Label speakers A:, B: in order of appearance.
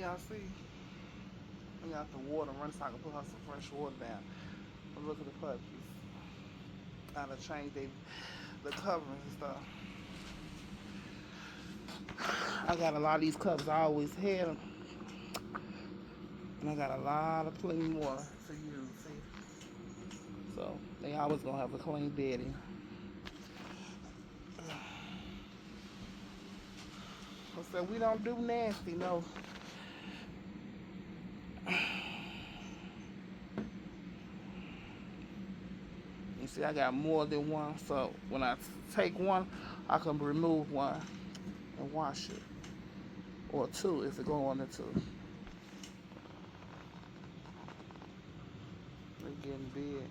A: y'all see? We got the water running so I can put her some fresh water down. But look at the puppies. I done changed the coverings and stuff. I got a lot of these cups. I always had them. And I got a lot of clean water to use, see? So they always gonna have a clean bedding. So we don't do nasty, no. You see, I got more than one, so when I take one, I can remove one and wash it. Or two if it go on the two. They getting big.